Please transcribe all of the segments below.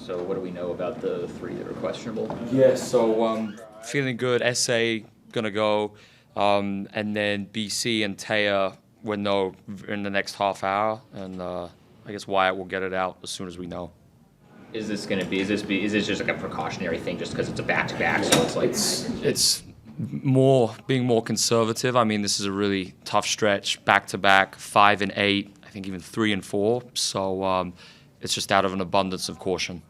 So what do we know about the three that are questionable? Yeah, so feeling good. SA gonna go, and then BC and Taya will know in the next half hour, and I guess Wyatt will get it out as soon as we know. Is this going to be? Is this just like a precautionary thing, just because it's a back-to-back? So it's like it's more being more conservative. I mean, this is a really tough stretch, back-to-back, 5 and 8, I think even 3 and 4. So it's just out of an abundance of caution.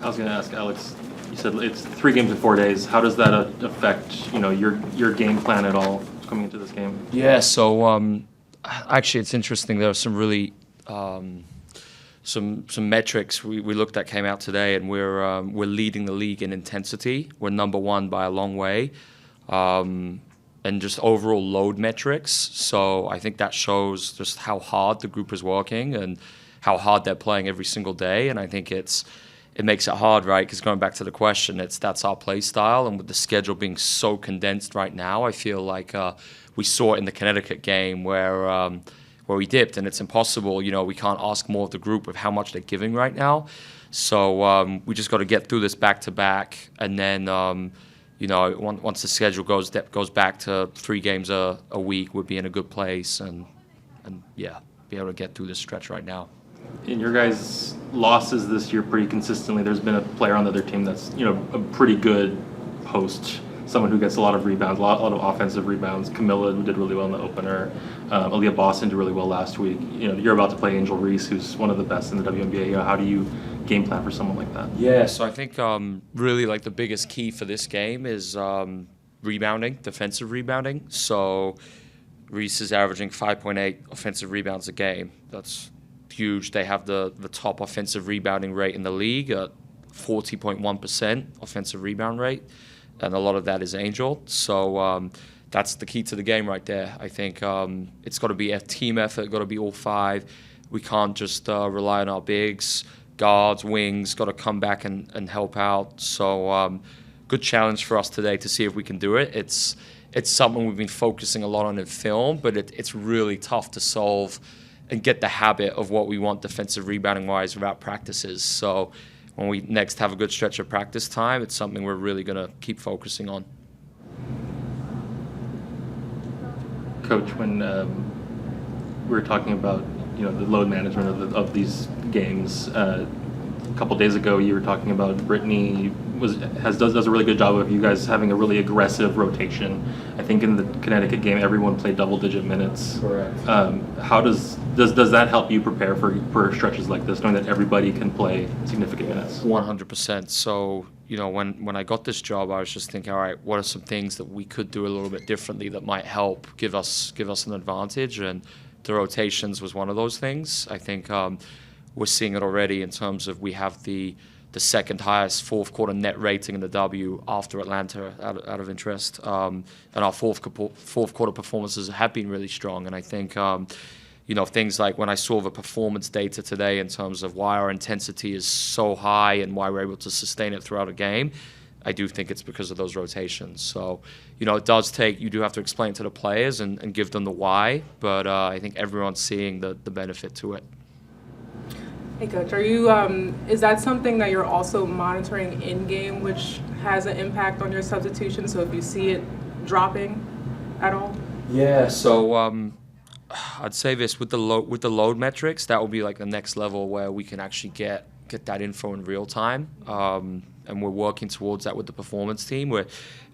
I was going to ask Alex. You said it's 3 games in 4 days. How does that affect your game plan at all coming into this game? Yeah. So actually, it's interesting. There are some really some metrics we looked at came out today, and we're leading the league in intensity. We're number 1 by a long way, and just overall load metrics. So I think that shows just how hard the group is working and how hard they're playing every single day. And I think it makes it hard, right? Because going back to the question, that's our play style, and with the schedule being so condensed right now, I feel like we saw it in the Connecticut game where we dipped, and it's impossible. We can't ask more of the group with how much they're giving right now. So we just got to get through this back to back, and then once the schedule goes back to 3 games a week, we'll be in a good place, and yeah, be able to get through this stretch right now. In your guys' losses this year, pretty consistently, there's been a player on the other team that's a pretty good post. Someone who gets a lot of rebounds, a lot of offensive rebounds. Camilla, who did really well in the opener. Aaliyah Boston did really well last week. You're about to play Angel Reese, who's one of the best in the WNBA. How do you game plan for someone like that? Yeah, so I think really like the biggest key for this game is rebounding, defensive rebounding. So Reese is averaging 5.8 offensive rebounds a game. That's huge. They have the top offensive rebounding rate in the league at 40.1% offensive rebound rate. And a lot of that is Angel. So that's the key to the game right there. I think it's got to be a team effort, got to be all 5. We can't just rely on our bigs, guards, wings, got to come back and help out. So good challenge for us today to see if we can do it. It's something we've been focusing a lot on in film, but it's really tough to solve and get the habit of what we want defensive rebounding-wise without practices. So when we next have a good stretch of practice time, it's something we're really going to keep focusing on. Coach, when we were talking about the load management of these games, a couple days ago you were talking about Brittany does a really good job of you guys having a really aggressive rotation. I think in the Connecticut game everyone played double-digit minutes. Correct. How does that help you prepare for stretches like this, knowing that everybody can play significant minutes? 100%. So when I got this job, I was just thinking, all right, what are some things that we could do a little bit differently that might help give us an advantage? And the rotations was one of those things. I think we're seeing it already in terms of we have the second highest fourth quarter net rating in the W after Atlanta out of interest. And our fourth quarter performances have been really strong. And I think, things like when I saw the performance data today in terms of why our intensity is so high and why we're able to sustain it throughout a game, I do think it's because of those rotations. So, it does take, you do have to explain to the players and give them the why, but I think everyone's seeing the benefit to it. Hey, Coach, are you? Is that something that you're also monitoring in game, which has an impact on your substitution? So if you see it dropping at all? Yeah. So I'd say this with the load metrics, that will be like the next level where we can actually get that info in real time, and we're working towards that with the performance team. We're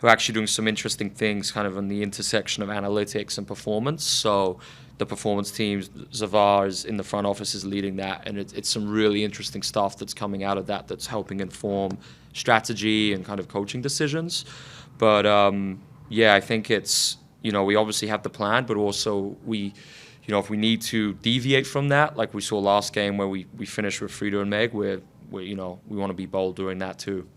actually doing some interesting things, kind of on the intersection of analytics and performance. So the performance team, Zavar is in the front office, is leading that, and it's some really interesting stuff that's coming out of that that's helping inform strategy and kind of coaching decisions. But I think it's, we obviously have the plan, but also if we need to deviate from that, like we saw last game where we finished with Frida and Meg, we want to be bold doing that too.